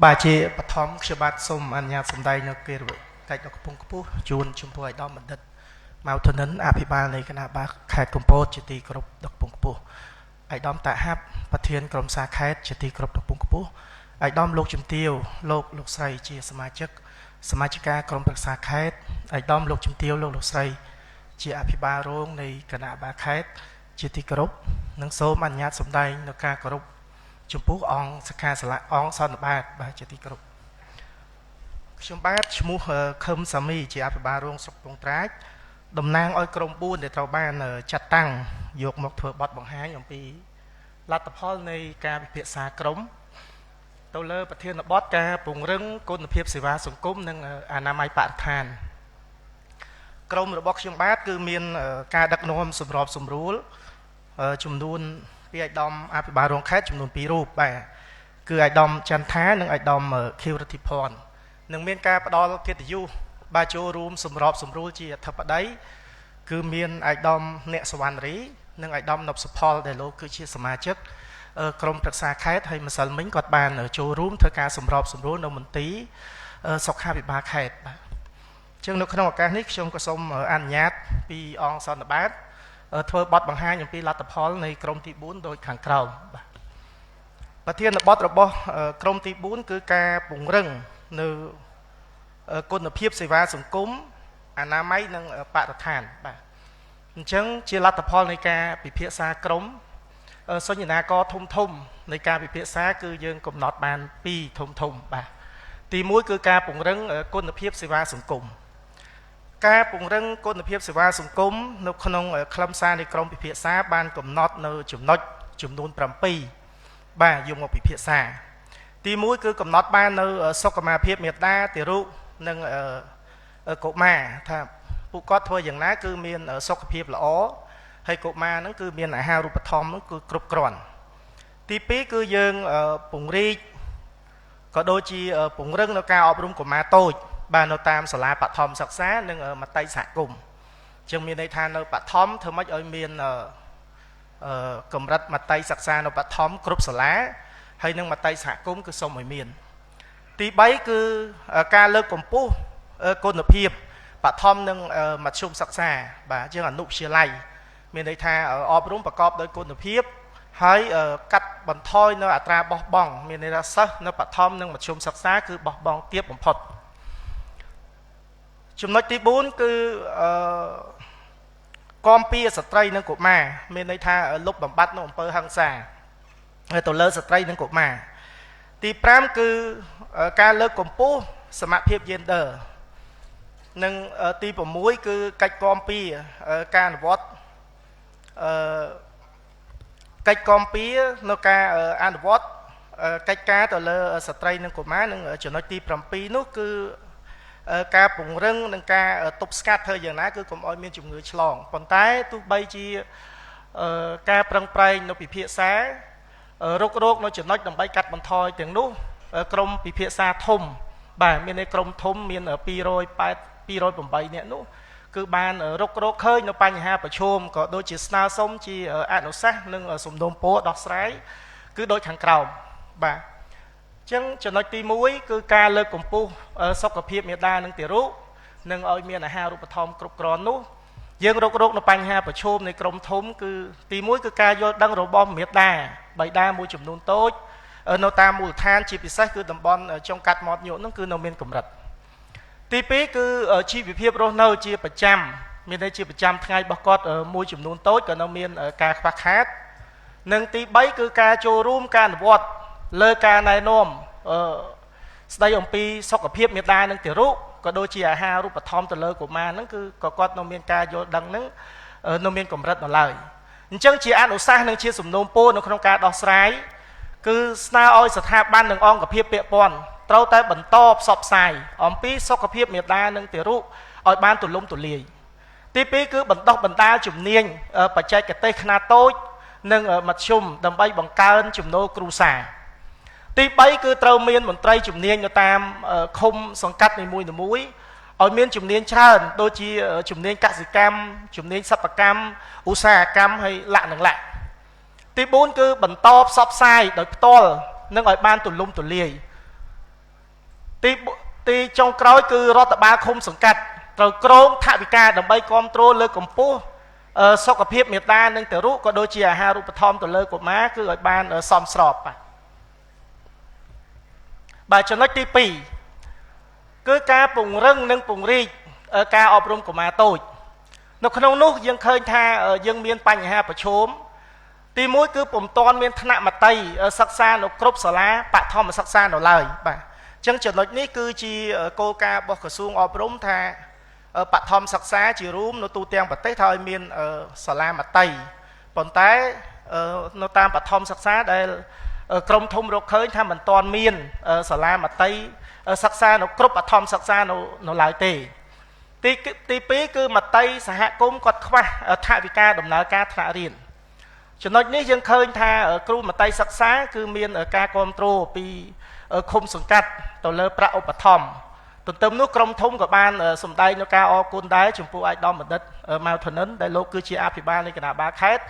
bà chị bát thóm khi bát xôm ăn nhà xôm đây nó kia rồi cái đó cũng cũng chuồn chum phơi đó mình đất màu thân ấn à phi ba này cái nào bác khai compost chỉ tì cột độc bùng bùng ai đom tạ hấp bát thiên cầm sa khai chỉ tì cột độc bùng bùng ai đom lục chum tiêu lục say chia samachica cầm bạc sa khai ai đom lục chum tiêu lục say chia à phi ba rong này cái nào bác khai chỉ tì cột nâng số ăn nhà xôm đây nó ca cột chụp bút on saka sala on son ba chỉ tì cột chụp bát chụp khum sami chỉ áp ba rong sọc bông trái đầm nang oi krom buôn để trâu ban chặt tăng dược một thừa bọt bằng hái nhom pi lát tập hol này ca bị phiệt xa crom tàu lơ bát thiên là bọt ca bùng rưng côn phiệt sĩ va sủng cúm nâng anamai bát than crom rồi bọc chụp bát cứ miên ca đặc nôm sum rọp sum rúl chùm đun pi ai đom áp ba rong khét chùm đun pi rúp bà cứ ai đom chăn thá nâng ai đom khiêu rati pon nâng miên ca đo kết yu ba chỗ room sum rọp sum rúl chi thập ở đấy cứ miên ai đom nẹt swan rí nâng ai đom nộp support để lô cứ chia sma chất krom đặc xa khét hay mà sal mình quạt bàn ở chỗ room thơ ca sum rọp sum rúl nông mình tí sọc hai bị ba khét chương lúc không có ca nick trong có sông ở an nhát pi on son the bát thưa bọt bằng hai những pi là tập hall này krom tí 4 đôi kháng cầu và thiên là bọt rồi bo krom tí 4 cứ ca bùng rừng nư côn phiếp xây va sủng cúm anh máy nâng bạ tập thản chẳng chia lát tập hall này ca bị phía xa crom số như na có thùng thùng này ca bị phía xa cứ dương cùng nọt bàn pi thùng thùng bà tí mũi cứ ca bùng rừng côn phiếp xây va sủng cúm ca bùng rừng côn phiếp xây va sủng cúm nó không khâm xa này crom bị phía xa ban cùng nọt nơi chùm nôn pram pi bà dùng một bị phía xa tí mũi cứ cầm nót ba nơi sốc mà phiếp miệt đa tỷ rụ nâng cổ mà thà phụ có thôi dừng ná cứ miên ở sốc phiếp là ó hay cổ mà nó cứ miên ở hao rụp thom nó cứ cục tròn tí pí cứ dương bùng ri có đôi chi bùng rưng nó cao ọc rung của mà tôi bà nó tam sả la bạc thom sặc xá nâng ở mặt tay xạ cùng chừng miền đây than nó bạc thom thưa mấy ơi miên cầm rắt mặt tay sặc xa nó bạc thom cục sả lá hay nâng mặt tay xạ cúng cứ sông ở miền tí bấy cứ ca lơ cầm pu côn hợp hiệp bà thom nâng mặt sông sắc xa bà chứ là nụ chia lay miền đây tha ở ọp rung bà cọp đôi côn hợp hiệp hay cắt bằng thôi nó tra bọc bong miền đây ra sắc nó bà thom nâng mặt sông sắc xa cứ bọc bong tiếp bằng phật chúng nói tí 4 cứ con pia sạch tray nâng của mà miền đây tha ở lúc bằng bắt nó bơ hăng xa tổ lơ sạch tray nâng của mà tí pram cứ ca lơ cầm pu sơ mạ phiếp gender nâng tí bỏ muối cứ cách con pi ca nó vót cách con pi nó ca an vót cách ca tổ lơ sạch tray nâng của má nâng cho nói tí pram pi nó cứ ca bùng rưng nâng ca tục scat thời giờ ná cứ cùng ôi miên chủng người chlong còn tái tu bay chi ca prang pray nó bị phía xá rốt nó chỉ nói đầm bay cắt bằng thôi tiếng nút krom bị phía xa thùng bà miền đây krom thùng miền ở pi rồi bầm bay nè nút cứ ban ở rốt khơi nó banh ha bờ chôm có đôi chỉ sna sống chi ở an sắc nâng ở sùng đông po đọt sái cứ đôi thằng cầu bà chẳng cho nói ti muối cứ ca lơ cùng pu sọc cặp hiệp miền đa nâng tiền rú nâng ở miền là ha rú bờ thom cục cron nút dương rốt nó banh ha bờ chôm này krom thùng cứ ti muối cứ ca vô đăng rồi bom miền đa bảy đa môi chùm nôn tốt nó ta mùi than chi bị sách cứ tầm bon trong cắt mọt nhộn nó cứ nông miền cẩm rật tí pí cứ ở chi bị phiếp rô nâu chia bạch trăm miền đây chia bạch trăm ngay bọc cọt ở môi chùm nôn tốt còn nông miền ở ca khoác hát nâng tí bấy cứ ca chô rùm ca nụ vọt lơ ca này nôm đây ông pi sọc ở phiếp miền đa nâng tiểu rú có đôi chi à ha rút bạch thom từ lơ của ma nó cứ có cọt nông miền ca vô đăng nâng nông miền cẩm rật nó lời chẳng chỉ ăn ở xa nâng chia sùm nôm po nó không ca đọc sái cứ sna oi sạch hạ ban nâng ong gặp hiệp bệ pon trâu tay bẩn to sọp xài ong pi sọc gặp hiệp miệt đa nâng tiểu rụ oi ban tụi lông tụi lì tí pi cứ bẩn đọc bẩn ta chùm niên bà chạy cái tây khna tối nâng ở mặt chùm đầm bay bằng cao chùm nô cru xà tí bấy cứ trâu miên một tray chùm niên cho tam không xong cắt này mũi oi miên chùm niên trơn đôi chi chùm niên cắt gì cam chùm niên sắp cam u xà cam hay lạ nâng lạ tí 4 cứ bẩn to sọp sai đôi to nâng ở ban tụi lum tụi lì ទីចុងក្រោយគឺរដ្ឋបាលឃុំសង្កាត់ត្រូវក្រងថវិកាដើម្បីគ្រប់គ្រងលើកម្ពស់សុខភាពមេដានិងទារកក៏ដូចជាអាហារូបត្ថម្ភទៅលើកុមារគឺឲ្យបានសមស្របបាទចំណុចទី2គឺការពង្រឹងនិងពង្រីកការអប់រំកុមារតូចនៅក្នុងនោះយើងឃើញថាយើងមានបញ្ហាប្រឈមទី1គឺពុំទាន់មានថ្នាក់មត្តេយ្យសិក្សានៅគ្រប់សាលាបឋមសិក្សានៅឡើយបាទអញ្ចឹងចំណុចនេះគឺជាគោលការណ៍របស់ក្រសួងអប់រំថាបឋមសិក្សាជារួមនៅទូទាំងប្រទេសថាឲ្យមានសាលាមត្តេយ្យប៉ុន្តែនៅតាមបឋមសិក្សាដែលក្រមធំរកឃើញថាមិនទាន់មានសាលាមត្តេយ្យសិក្សានៅគ្រប់បឋមសិក្សានៅឡើយទេទី2គឺមត្តេយ្យសហគមន៍គាត់ខ្វះថវិកាដំណើរការថ្នាក់រៀនចំណុចនេះយើងឃើញថាគ្រូមត្តេយ្យសិក្សាគឺមានការគ្រប់គ្រងពីឃុំសង្កាត់ទៅលើប្រាក់ឧបត្ថម្ភទន្ទឹមនោះក្រមធំក៏បានសម្ដែងនៅការអរគុណដែរចំពោះឯកឧត្តមបណ្ឌិតម៉ៅធនិនដែលលោកគឺជាអភិបាលនៃគណៈបាលខេត្ត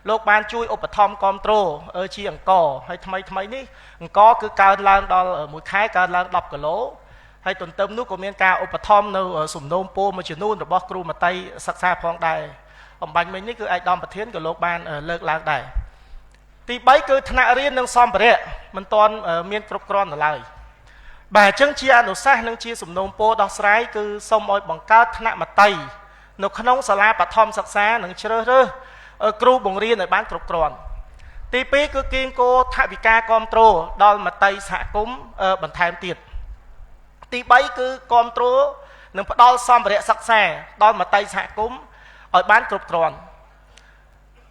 លោកបានជួយឧបត្ថម្ភគ្រប់គ្រងជាអង្គហើយថ្មីនេះអង្គគឺកើនឡើងដល់មួយខែកើនឡើង10គីឡូហើយទន្ទឹមនោះក៏មានការឧបត្ថម្ភនៅសំណូមពរមួយចំនួនរបស់គ្រូមត្តេយ្យសិក្សាផងដែរអំបញ្ញមិញនេះគឺឯកឧត្តមប្រធានក៏លោកបានលើកឡើងដែរទី3គឺថ្នាក់រៀននិងសម្ភារៈមិនទាន់មានគ្រប់គ្រាន់នៅឡើយបាទអញ្ចឹងជាអនុសាសន៍និងជាសំណូមពរដោះស្រាយគឺសូមឲ្យបង្កើតថ្នាក់មត្តេយ្យនៅក្នុងសាលាបឋមសិក្សានិងជ្រើសរើសគ្រូបង្រៀនឲ្យបានគ្រប់គ្រាន់ទី2គឺគៀងគោថវិកាគ្រប់គ្រងដល់មត្តេយ្យសហគមន៍បន្ថែមទៀតទី3គឺគ្រប់គ្រងនិងផ្ដល់សម្ភារៈសិក្សាដល់មត្តេយ្យសហគមន៍ឲ្យបានគ្រប់គ្រាន់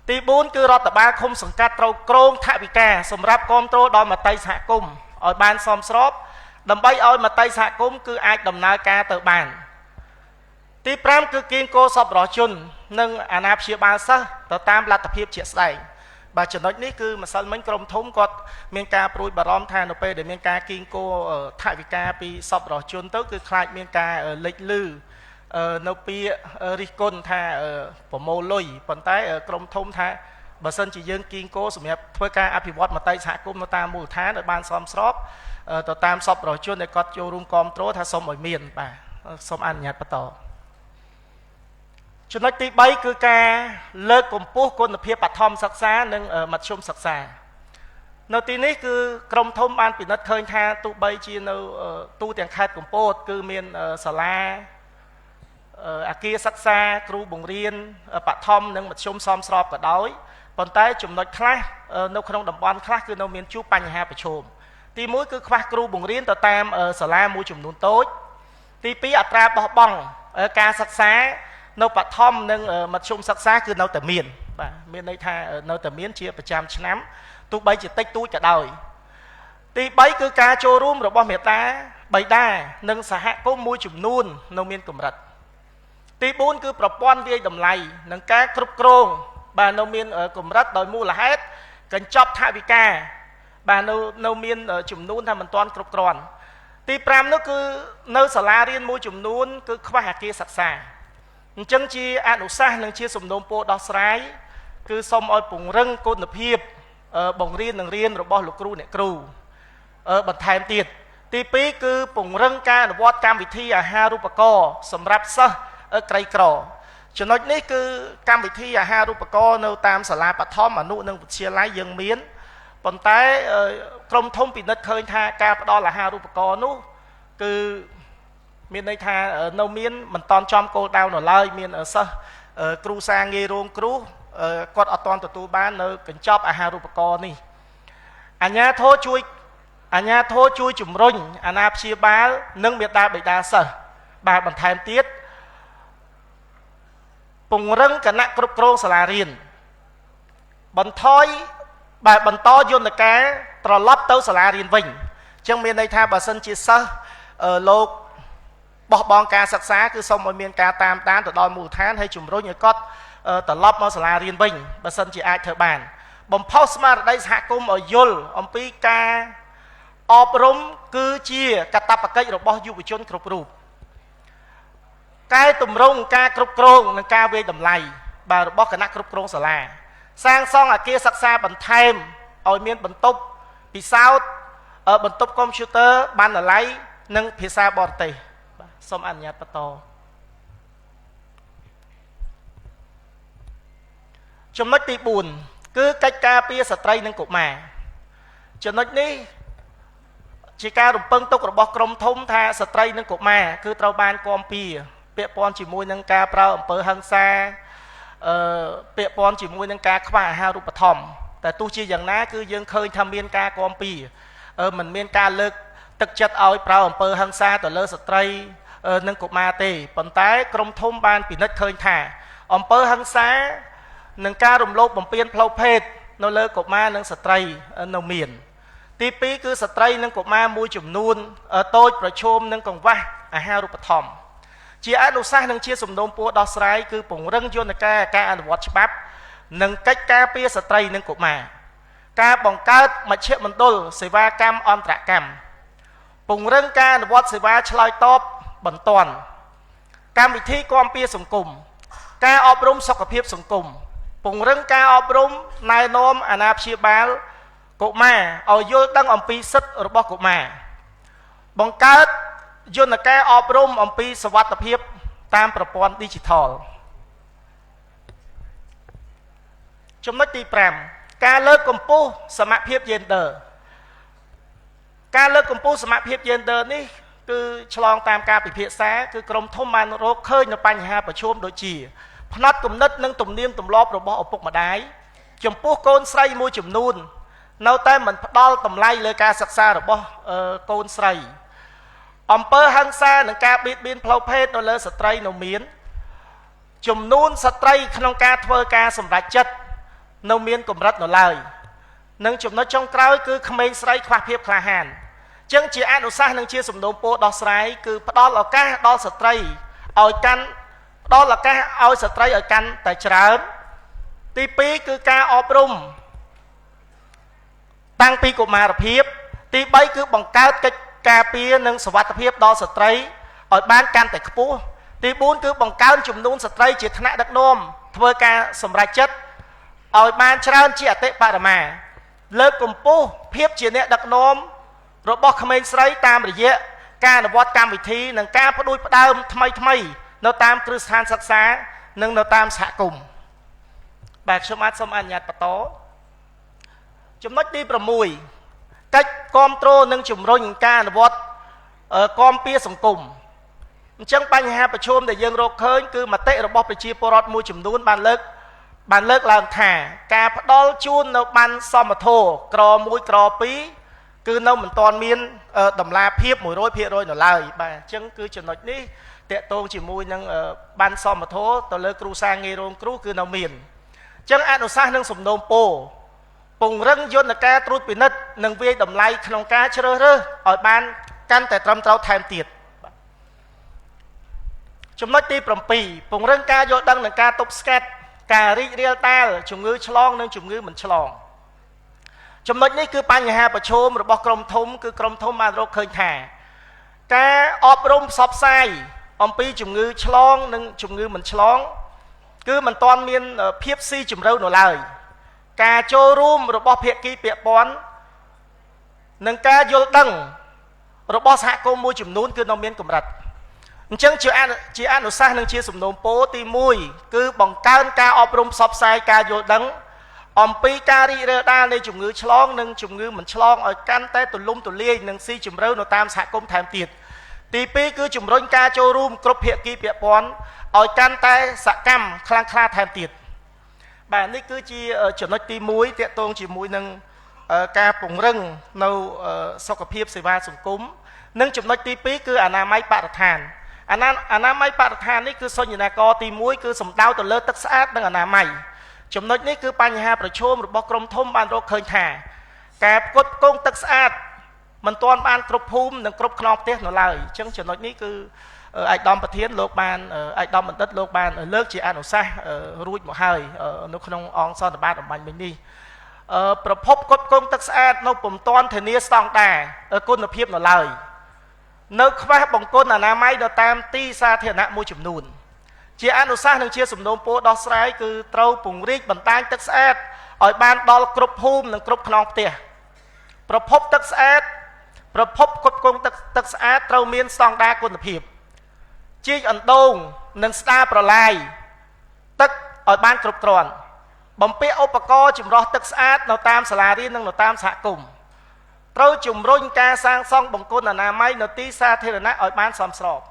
ទី4គឺរដ្ឋបាលឃុំសង្កាត់ត្រូវក្រងថវិកាសម្រាប់គ្រប់គ្រងដល់មត្តេយ្យសហគមន៍ឲ្យបានសមស្របដើម្បីឲ្យមត្តេយ្យសហគមន៍គឺអាចដំណើរការទៅបានទី5គឺគៀងគោសប្បុរសជននិងអាណាព្យាបាលសិស្សទៅតាមលទ្ធភាពជាក់ស្ដែងបាទចំណុចនេះគឺម្សិលមិញក្រមធំគាត់មានការព្រួយបារម្ភថានៅពេលដែលមានការគៀងគោថវិកាពីសប្បុរសជនទៅគឺខ្លាចមានការលេចលឺនៅពាក្យរិះគន់ថាប្រមូលលុយប៉ុន្តែក្រមធំថាបើសិនជាយើងគៀងគោសម្រាប់ធ្វើការអភិវឌ្ឍមត្តេយ្យសហគមន៍នៅតាមមូលដ្ឋានឲ្យបានសមស្របទៅតាមសប្បុរសជនដែលគាត់ចូលរួមគ្រប់គ្រងថាសូមឲ្យមានបាទសូមអនុញ្ញាតបន្តចំណុចទី3គឺការលើកកម្ពស់គុណភាពបឋមសិក្សានិងមធ្យមសិក្សានៅទីនេះគឺក្រមធំបានពិនិត្យឃើញថាទោះបីជានៅទូទាំងខេត្តកំពតគឺមានសាលាអគារសិក្សាគ្រូបង្រៀនបឋមនិងមធ្យមសមស្របក៏ដោយប៉ុន្តែចំណុចខ្លះនៅក្នុងតំបន់ខ្លះគឺនៅមានជួបបញ្ហាប្រឈមទី1គឺខ្វះគ្រូបង្រៀនទៅតាមសាលាមួយចំនួនតូចទី2អត្រាបោះបង់ការសិក្សានៅបឋមនិងមធ្យមសិក្សាគឺនៅតែមានបាទមានន័យថានៅតែមានជាប្រចាំឆ្នាំទោះបីជាតិចតួចក៏ដោយទី3គឺការចូលរួមរបស់មេតាបិតានិងសហគមន៍មួយចំនួននៅមានកម្រិតទី4គឺប្រព័ន្ធវាយតម្លៃនិងការគ្រប់គ្រងបាទនៅមានកម្រិតដោយមូលហេតុកញ្ចប់ថវិកាបាទនៅមានចំនួនថាមិនទាន់គ្រប់គ្រាន់ទី5នោះគឺនៅសាលារៀនមួយចំនួនគឺខ្វះអគារសិក្សាអញ្ចឹងជាអនុសាសន៍និងជាសំណូមពរដោះស្រាយគឺសូមឲ្យពង្រឹងគុណភាពបង្រៀននិងរៀនរបស់លោកគ្រូអ្នកគ្រូបន្ថែមទៀតទី2គឺពង្រឹងការអនុវត្តកម្មវិធីអាហារូបករណ៍សម្រាប់សិស្សក្រីក្រចំណុចនេះគឺកម្មវិធីអាហារូបករណ៍នៅតាមសាលាបឋមអនុនិងវិទ្យាល័យយើងមានប៉ុន្តែក្រមធំពិនិត្យឃើញថាការផ្ដល់អាហារូបករណ៍នោះគឺមានន័យថានៅមានមិនតាន់ចំគោលដៅនៅឡើយមានសិស្សគ្រូសាងាយរងគ្រោះគាត់អត់តាន់ទទួលបាននៅកញ្ចប់អាហារូបករណ៍នេះអាជ្ញាធរជួយជំរុញអាណាព្យាបាលនិងមេដាបិតាសិស្សបាទបន្ថែមទៀតពង្រឹងគណៈគ្រប់គ្រងសាលារៀនបន្តយន្តការត្រឡប់ទៅសាលារៀនវិញអញ្ចឹងមានន័យថាបើសិនជាសិស្សលោកបោះបង់ការសិក្សាគឺសូមឲ្យមានការតាមដានទៅដល់មូលដ្ឋានហើយជំរុញឲ្យគាត់ត្រឡប់មកសាលារៀនវិញបើសិនជាអាចធ្វើបានបំផុសស្មារតីសហគមន៍ឲ្យយល់អំពីការអប់រំគឺជាកាតព្វកិច្ចរបស់យុវជនគ្រប់រូបកែតម្រង់ការគ្រប់គ្រងនិងការវាយតម្លៃបាទរបស់គណៈគ្រប់គ្រងសាលាសាងសង់អគារសិក្សាបន្ថែមឲ្យមានបន្ទប់ពិសោធន៍បន្ទប់កុំព្យូទ័របណ្ណាល័យ និងភាសាបរទេសបាទសូមអនុញ្ញាតបន្តចំណុចទី4គឺកិច្ចការពារស្ត្រីនិងកុមារចំណុចនេះជាការរំពឹងទុករបស់ក្រមធំថាស្ត្រីនិងកុមារគឺត្រូវបានគាំពៀពាក់ព័ន្ធជាមួយនឹងការប្រើអំពើហិង្សាពាក់ព័ន្ធជាមួយនឹងការខ្វះអាហារូបត្ថម្ភតែទោះជាយ៉ាងណាគឺយើងឃើញថាមានការគាំពៀមិនមានការលើកទឹកចិត្តឲ្យប្រើអំពើហិង្សាទៅលើស្ត្រីនិងកុមារទេប៉ុន្តែក្រមធំបានពិនិត្យឃើញថាអំពើហិង្សានិងការរំលោភបំពានផ្លូវភេទនៅលើកុមារនិងស្ត្រីនៅមានទី2គឺស្ត្រីនិងកុមារមួយចំនួនតូចប្រឈមនឹងកង្វះអាហារូបត្ថម្ភជាអនុសាសន៍និងជាសំណូមពរដោះស្រាយគឺពង្រឹងយន្តការអនុវត្តច្បាប់និងកិច្ចការពារស្ត្រីនិងកុមារការបង្កើតមជ្ឈមណ្ឌលសេវាកម្មអន្តរកម្មពង្រឹងការអនុវត្តសេវាឆ្លើយតបបន្ទាន់កម្មវិធីគាំពារសង្គមការអប់រំសុខភាពសង្គមពង្រឹងការអប់រំណែនាំអាណាព្យាបាលកុមារឲ្យយល់ដឹងអំពីសិទ្ធិរបស់កុមារបង្កើតយន្តការអប់រំអំពីសុវត្ថិភាពតាមប្រព័ន្ធ Digital ចំណុចទី5ការលើកកម្ពស់សមភាព Gender ការលើកកម្ពស់សមភាព Gender នេះគឺឆ្លងតាមការពិភាក្សាគឺក្រមធំបានរកឃើញនៅបញ្ហាប្រឈមដូចជាផ្នត់គំនិតនិងទំនៀមទម្លាប់របស់ឪពុកម្ដាយចំពោះកូនស្រីមួយចំនួននៅតែមិនផ្ដល់តម្លៃលើការសិក្សារបស់កូនស្រីអំពើហិង្សានិងការបៀតបៀនផ្លូវភេទនៅលើស្ត្រីនៅមានចំនួនស្ត្រីក្នុងការធ្វើការសម្រេចចិត្តនៅមានកម្រិតនៅឡើយនិងចំណុចចុងក្រោយគឺក្មេងស្រីខ្វះភាពក្លាហានចឹងជាអនុសាសន៍និងជាសំណូមពរដោះស្រាយគឺផ្ដល់ឱកាសដល់ស្ត្រីឲ្យកាន់ផ្ដល់ឱកាសឲ្យស្ត្រីឲ្យកាន់តែច្រើនទី2គឺការអប់រំតាំងពីកុមារភាពទី3គឺបង្កើតកិច្ចការពារនិងសុវត្ថិភាពដល់ស្ត្រីឲ្យបានកាន់តែខ្ពស់ទី4គឺបង្កើនចំនួនស្ត្រីជាថ្នាក់ដឹកនាំធ្វើការសម្រេចចិត្តឲ្យបានច្រើនជាអតិបរមាលើកកម្ពស់ភាពជាអ្នកដឹកនាំរបស់ក្មេងស្រីតាមរយៈការអនុវត្តកម្មវិធីនិងការផ្ដួចផ្ដើមថ្មីនៅតាមគ្រឹះស្ថានសិក្សានិងនៅតាមសហគមន៍បាទខ្ញុំអាចសូមអនុញ្ញាតបន្តចំណុចទី6កិច្ចគាំទ្រនិងជំរុញការអនុវត្តគាំពារសង្គមអញ្ចឹងបញ្ហាប្រឈមដែលយើងរកឃើញគឺមតិរបស់ប្រជាពលរដ្ឋមួយចំនួនបានលើកឡើងថាការផ្ដល់ជូននៅប័ណ្ណសមធម៌ក្រ1ក្រ2គឺនៅមិនទាន់មានតម្លាភាព 100% នៅឡើយបាទអញ្ចឹងគឺចំណុចនេះតកតងជាមួយនឹងប័ណ្ណសមធម៌ទៅលើគ្រូសាងាយរងគ្រោះគឺនៅមានអញ្ចឹងអនុសាសន៍និងសំណូមពរពង្រឹងយន្តការត្រួតពិនិត្យនិងវាយតម្លៃក្នុងការជ្រើសរើសឲ្យបានកាន់តែត្រឹមត្រូវថែមទៀតចំណុចទី7ពង្រឹងការយល់ដឹងនិងការទប់ស្កាត់ការរីករាលដាលជំងឺឆ្លងនិងជំងឺមិនឆ្លងចំណុចនេះគឺបញ្ហាប្រឈមរបស់ក្រមធំគឺក្រមធំបានរកឃើញថាការអប់រំផ្សព្វផ្សាយអំពីជំងឺឆ្លងនិងជំងឺមិនឆ្លងគឺមិនទាន់មានភាពស៊ីជម្រៅនៅឡើយការចូលរួមរបស់ភាគីពាក់ព័ន្ធនិងការយល់ដឹងរបស់សហគមន៍មួយចំនួនគឺនៅមានកម្រិតអញ្ចឹងជាអនុសាសន៍និងជាសំណូមពរទី1គឺបង្កើនការអប់រំផ្សព្វផ្សាយការយល់ដឹងអំពីការរីករាលដាលនៃជំងឺឆ្លងនិងជំងឺមិនឆ្លងឲ្យកាន់តែទូលំទូលាយនិងស៊ីជម្រៅនៅតាមសហគមន៍ថែមទៀតទី2គឺជំរុញការចូលរួមគ្រប់ភាគីពាក់ព័ន្ធឲ្យកាន់តែសកម្មខ្លាំងក្លាថែមទៀតបាទនេះគឺជាចំណុចទី1ទាក់ទងជាមួយនឹងការពង្រឹងនៅសុខភាពសេវាសង្គមនិងចំណុចទី2គឺអនាម័យបរិស្ថានអនាម័យបរិស្ថាននេះគឺសញ្ញាណកទី1គឺសំដៅទៅលើទឹកស្អាតនិងអនាម័យចំណុចនេះគឺបញ្ហាប្រឈមរបស់ក្រមធំបានរកឃើញថាការផ្គត់ផ្គង់ទឹកស្អាតមិនទាន់បានគ្រប់ភូមិនិងគ្រប់ខ្នងផ្ទះនៅឡើយអញ្ចឹងចំណុចនេះគឺឯកឧត្តមប្រធានលោកបានឯកឧត្តមបណ្ឌិតលោកបានលើកជាអនុសាសន៍រួចមកហើយនៅក្នុងអង្គសន្និបាតអំបញ្ញមិញនេះប្រភពផ្គត់ផ្គង់ទឹកស្អាតនៅពុំទាន់ធានាស្តង់ដារគុណភាពនៅឡើយនៅខ្វះបង្គន់អនាម័យនៅតាមទីសាធារណៈមួយចំនួនជាអនុសាសន៍និងជាសំណូមពរដោះស្រាយគឺត្រូវពង្រីកបណ្ដាញទឹកស្អាតឲ្យបានដល់គ្រប់ភូមិនិងគ្រប់ខ្នងផ្ទះប្រភពទឹកស្អាត ប្រភពគ្រប់គ្រងទឹកស្អាតត្រូវមានស្តង់ដារគុណភាពជីកអណ្ដូងនិងស្ដារប្រឡាយទឹកឲ្យបានគ្រប់គ្រាន់បំពាក់ឧបករណ៍ចម្រោះទឹកស្អាតនៅតាមសាលារៀននិងនៅតាមសហគមន៍ត្រូវជំរុញការសាងសង់បង្គន់អនាម័យនៅទីសាធារណៈឲ្យបានសមស្របត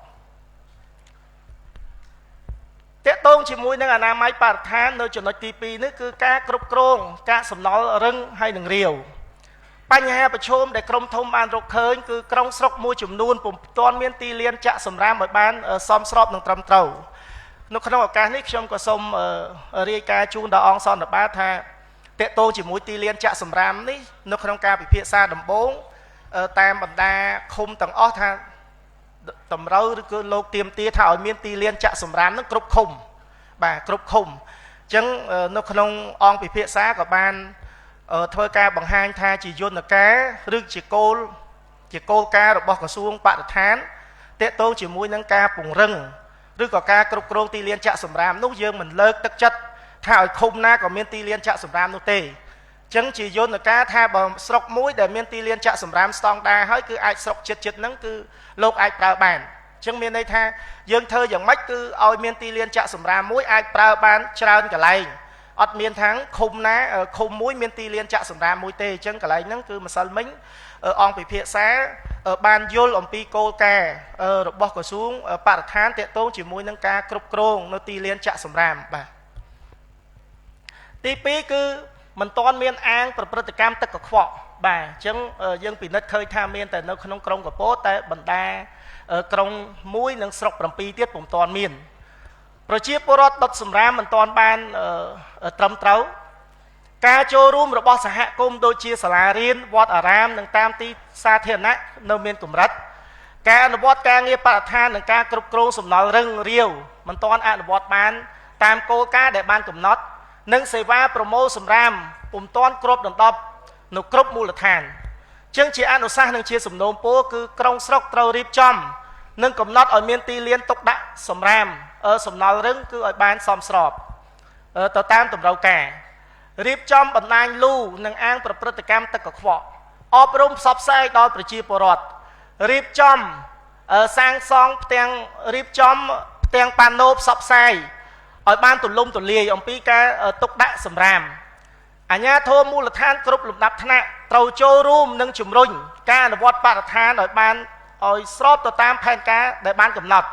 កតងជាមួយនឹងអនាម័យបរិស្ថាននៅចំណុចទី2នេះគឺការគ្រប់គ្រងការសំណល់រឹងហើយនឹងរាវបញ្ហាប្រឈមដែលក្រមធំបានរកឃើញគឺក្រុងស្រុកមួយចំនួនពុំទាន់មានទីលានចាក់សម្រាមឲ្យបានសមស្របនិងត្រឹមត្រូវនៅក្នុងឱកាសនេះខ្ញុំក៏សូមរាយការណ៍ជូនដល់អង្គសន្និបាតថាតកតងជាមួយទីលានចាក់សម្រាមនេះនៅក្នុងការពិភាក្សាដំបូងតាមបណ្ដាឃុំទាំងអស់ថាតម្រូវឬគឺលោកទៀមទាថាឲ្យមានទីលានចាក់សម្រាមនឹងគ្រប់ឃុំបាទគ្រប់ឃុំអញ្ចឹងនៅក្នុងអង្គពិភាក្សាក៏បានធ្វើការបង្ហាញថាជាយន្តការឬជាគោលការណ៍របស់ក្រសួងបរិស្ថានតកតងជាមួយនឹងការពង្រឹងឬក៏ការគ្រប់គ្រងទីលានចាក់សម្រាមនោះយើងមិនលើកទឹកចិត្តថាឲ្យឃុំណាក៏មានទីលានចាក់សម្រាមនោះទេអញ្ចឹងជាយន្តការថាបើស្រុកមួយដែលមានទីលានចាក់សម្រាមស្តង់ដារហើយគឺអាចស្រុកចិត្តហ្នឹងគឺលោកអាចប្រើបានអញ្ចឹងមានន័យថាយើងធ្វើយ៉ាងម៉េចគឺឲ្យមានទីលានចាក់សម្រាមមួយអាចប្រើបានច្រើនកន្លែងអត់មានថាងឃុំណាឃុំមួយមានទីលានចាក់សម្រាមមួយទេអញ្ចឹងកន្លែងហ្នឹងគឺម្សិលមិញអង្គពិភាក្សាបានយល់អំពីគោលការណ៍របស់ក្រសួងបរិស្ថានទាក់ទងជាមួយនឹងការគ្រប់គ្រងនៅទីលានចាក់សម្រាមបាទទី2គឺមិនទាន់មានអាងប្រព្រឹត្តកម្មទឹកកខ្វក់បាទអញ្ចឹងយើងពិនិត្យឃើញថាមានតែនៅក្នុងក្រុងកពតតែបណ្ដាក្រុងមួយនិងស្រុក7ទៀតពុំទាន់មានប្រជាពលរដ្ឋដុតសម្រាមមិនទាន់បានត្រឹមត្រូវការចូលរួមរបស់សហគមន៍ដូចជាសាលារៀនវត្តអារាមនិងតាមទីសាធារណៈនៅមានកម្រិតការអនុវត្តការងារបរិស្ថាននិងការគ្រប់គ្រងសំណល់រឹងរាវមិនទាន់អនុវត្តបានតាមគោលការណ៍ដែលបានកំណត់និងសេវាប្រមូលសម្រាមពុំទាន់គ្របដណ្ដប់នៅគ្រប់មូលដ្ឋានជាងជាអនុសាសន៍និងជាសំណូមពរគឺក្រុងស្រុកត្រូវរៀបចំនិងកំណត់ឲ្យមានទីលានទុកដាក់សម្រាមសំណល់រឹងគឺឲ្យបានសមស្របទៅតាមតម្រូវការរៀបចំបណ្ដាញលូនិងអាងប្រព្រឹត្តកម្មទឹកកខ្វក់អប់រំផ្សព្វផ្សាយដល់ប្រជាពលរដ្ឋរៀបចំសាងសង់ផ្ទាំងរៀបចំផ្ទាំងប៉ាណូផ្សព្វផ្សាយឲ្យបានទូលំទូលាយអំពីការទុកដាក់សម្រាមអាជ្ញាធរមូលដ្ឋានគ្រប់លំដាប់ថ្នាក់ត្រូវចូលរួមនិងជំរុញការអនុវត្តបរិស្ថានឲ្យបានឲ្យស្របទៅតាមផែនការដែលបានកំណត់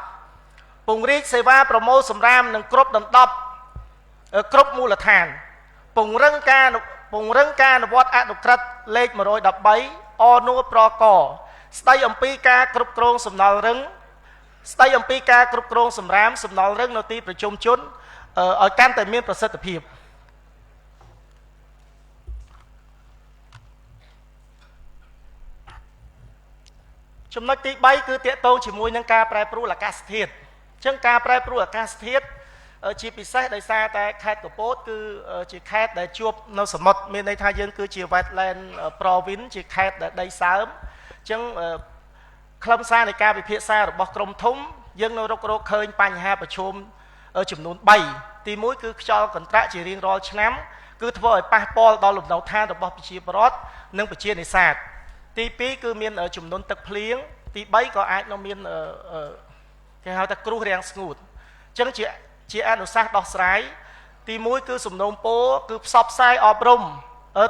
ពង្រីកសេវាប្រមូលសម្រាមនិងគ្រប់ដណ្ដប់គ្រប់មូលដ្ឋានពង្រឹងការអនុវត្តអនុក្រឹត្យលេខ113អនួប្រកស្ដីអំពីការគ្រប់គ្រងសំណល់រឹងស្ដីអំពីការគ្រប់គ្រងសម្រាមសំណល់រឹងនៅទីប្រជុំជនឲ្យកាន់តែមានប្រសិទ្ធភាពចំណុចទី3គឺទាក់ទងជាមួយនឹងការប្រែប្រួលអាកាសធាតុអញ្ចឹងការប្រែប្រួលអាកាសធាតុជាពិសេសដោយសារតែខេត្តកពតគឺជាខេត្តដែលជួបនៅសមុទ្រមានន័យថាយើងគឺជា wetland province ជាខេត្តដែលដីសើមអញ្ចឹងខ្លឹមសារនៃការពិភាក្សារបស់ក្រមធំយើងនៅរកឃើញបញ្ហាប្រឈមចំនួន3ទី1គឺខ្យល់កន្ត្រាក់ជារៀងរាល់ឆ្នាំគឺធ្វើឲ្យប៉ះពាល់ដល់លំនៅឋានរបស់ប្រជាពលរដ្ឋនិងប្រជានេសាទទី2គឺមានចំនួនទឹកភ្លៀងទី3ក៏អាចនៅមានគេហៅថាគ្រោះរាំងស្ងួតអញ្ចឹងជាអនុសាសន៍ដោះស្រាយទី1គឺសំណូមពរគឺផ្សព្វផ្សាយអប់រំ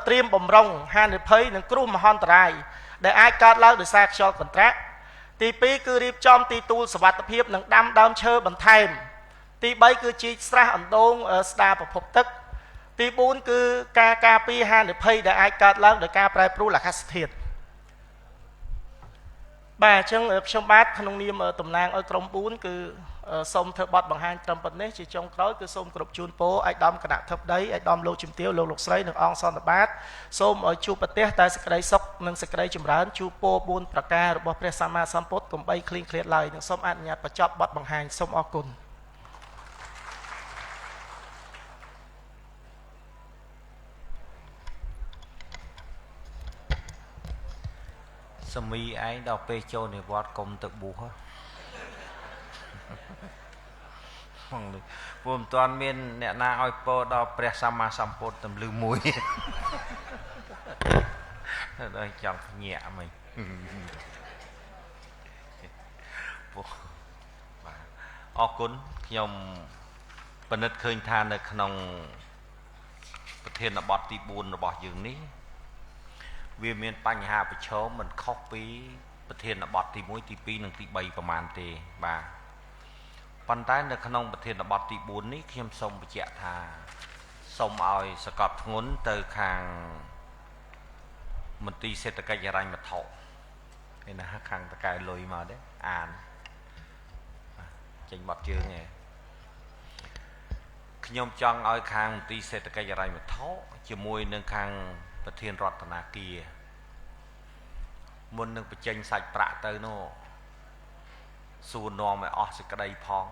ត្រៀមបំរុងហានិភ័យនិងគ្រោះមហន្តរាយដែលអាចកើតឡើងដោយសារខ្យល់កន្ត្រាក់ទី2គឺរៀបចំទីទួលសុវត្ថិភាពនិងដាំដើមឈើបន្ថែមទី3គឺជីកស្រះអណ្ដូងស្ដារប្រភពទឹកទី4គឺការការពារហានិភ័យដែលអាចកើតឡើងដោយការប្រែប្រួលអាកាសធាតុបាទអញ្ចឹងខ្ញុំបាទក្នុងនាមតំណាងឲ្យក្រុម4គឺសូមធ្វើបទបង្ហាញត្រឹមប៉ុណ្ណេះជាចុងក្រោយគឺសូមគោរពជូនពរឲ្យដំគណៈធិបតីឲ្យដំលោកជំទាវលោកស្រីនិងអង្គសន្និបាតសូមឲ្យជួបប្រទេសតែសេចក្តីសុខនិងសេចក្តីចម្រើនជួបពរ4ប្រការរបស់ព្រះសម្មាសម្ពុទ្ធកុំបីឃ្លៀងឃ្លាតឡើយនិងសូមអនុញ្ញាតបញ្ចប់បទបង្ហាញសូមអរគុណសមីឯងដល់ពេលចូលនិវត្តន៍កុំទៅប៊ូសព្រោះមិនទាន់មានអ្នកណាឲ្យពរដល់ព្រះសម្មាសម្ពុទ្ធទម្លឺមួយ đây chẳng nhẹ mình ô cún nhom bần đất khơi than được nôngประเทศบอดទី4របស់យើងនេះវាមានបញ្ហាប្រឈមមិនខុសពីប្រធានបទទី1ទី2និងទី3ប្រមាណទេបាទប៉ុន្តែនៅក្នុងប្រធានបទទី4នេះខ្ញុំសូមបញ្ជាក់ថាសូមឲ្យសកត់ធ្ងន់ទៅខាងមន្ទីរសេដ្ឋកិច្ចហិរញ្ញវត្ថុឯណាខាងតកែលុយមកទេអានចេញបទជើងឯងខ្ញុំចង់ឲ្យខាងមន្ទីរសេដ្ឋកិច្ចហិរញ្ញវត្ថុជាមួយនឹងខាងប្រធានរដ្ឋាភិបាលមុននឹងបញ្ចេញសាច់ប្រាក់ទៅនោះសួរនាំឲ្យអស់សេចក្តីផង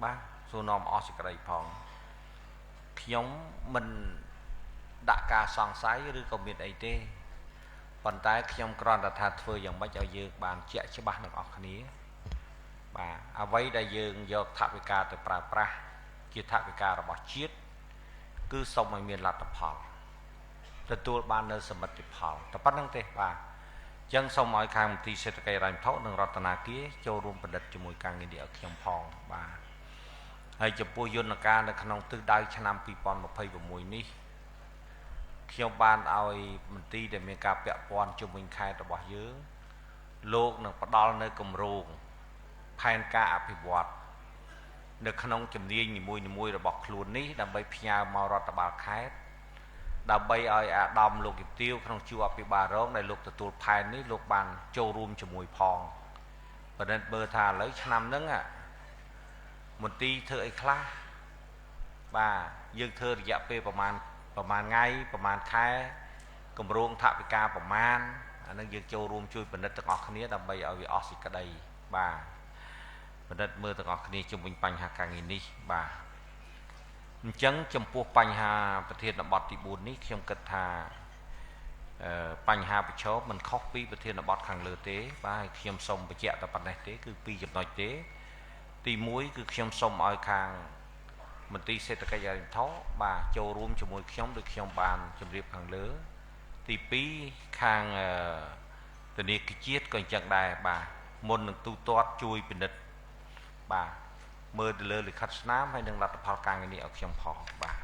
បាទសួរនាំអស់សេចក្តីផងខ្ញុំមិនដាក់ការសង្ស័យឬក៏មានអីទេប៉ុន្តែខ្ញុំគ្រាន់តែថាធ្វើយ៉ាងម៉េចឲ្យយើងបានជាក់ច្បាស់ទាំងអស់គ្នាបាទអ្វីដែលយើងយកថវិកាទៅប្រើប្រាស់ជាថវិការបស់ជាតិគឺសូមឲ្យមានលទ្ធផលទទួលបាននៅសមិទ្ធផលតែប៉ុណ្្នឹងទេបាទអញ្ចឹងសូមឲ្យខាងមន្ទីរសេដ្ឋកិច្ចហិរញ្ញវត្ថុនិងរដ្ឋាភិបាលចូលរួមពិនិត្យជាមួយការងារនេះឲ្យខ្ញុំផងបាទហើយចំពោះយន្តការនៅក្នុងទិសដៅឆ្នាំ2026នេះខ្ញុំបានឲ្យមន្ទីរដែលមានការពាក់ព័ន្ធជំនាញខេត្តរបស់យើងលោកនឹងផ្ដល់នៅគម្រោងផែនការអភិវឌ្ឍនៅក្នុងជំនាញនីមួយៗរបស់ខ្លួននេះដើម្បីផ្ញើមករដ្ឋបាលខេត្តដើម្បីឲ្យអាដាមលោកជំទាវក្នុងជួរអភិបាលរងដែលលោកទទួលផែននេះលោកបានចូលរួមជាមួយផងប្រឌិតមើលថាឥឡូវឆ្នាំហ្នឹងមន្ទីរធ្វើអីខ្លះបាទយើងធ្វើរយៈពេលប្រហែលថ្ងៃប្រហែលខែគម្រោងថវិកាប្រមាណអានឹងយើងចូលរួមជួយពិនិត្យទាំងអស់គ្នាដើម្បីឲ្យវាអស់សេចក្តីបាទពិនិត្យមើលទាំងអស់គ្នាជុំវិញបញ្ហាការងារនេះបាទអញ្ចឹងចំពោះបញ្ហាប្រធានបទទី4នេះខ្ញុំគិតថាបញ្ហាប្រឈមមិនខុសពីប្រធានបទខាងលើទេបាទខ្ញុំសូមបញ្ជាក់តែប៉ុណ្ណេះទេគឺ2ចំណុចទេទី1គឺខ្ញុំសូមឲ្យខាងមន្ទីរសេដ្ឋកិច្ចហិរញ្ញវត្ថុបាទចូលរួមជាមួយខ្ញុំដូចខ្ញុំបានជម្រាបខាងលើទី2ខាងធនាគារជាតិក៏អញ្ចឹងដែរបាទមុននឹងទូទាត់ជួយពិនិត្យបាទមើលទៅលើលិខិតស្នាមហើយនឹងលទ្ធផលការងារនេះឲ្យខ្ញុំផងបាទ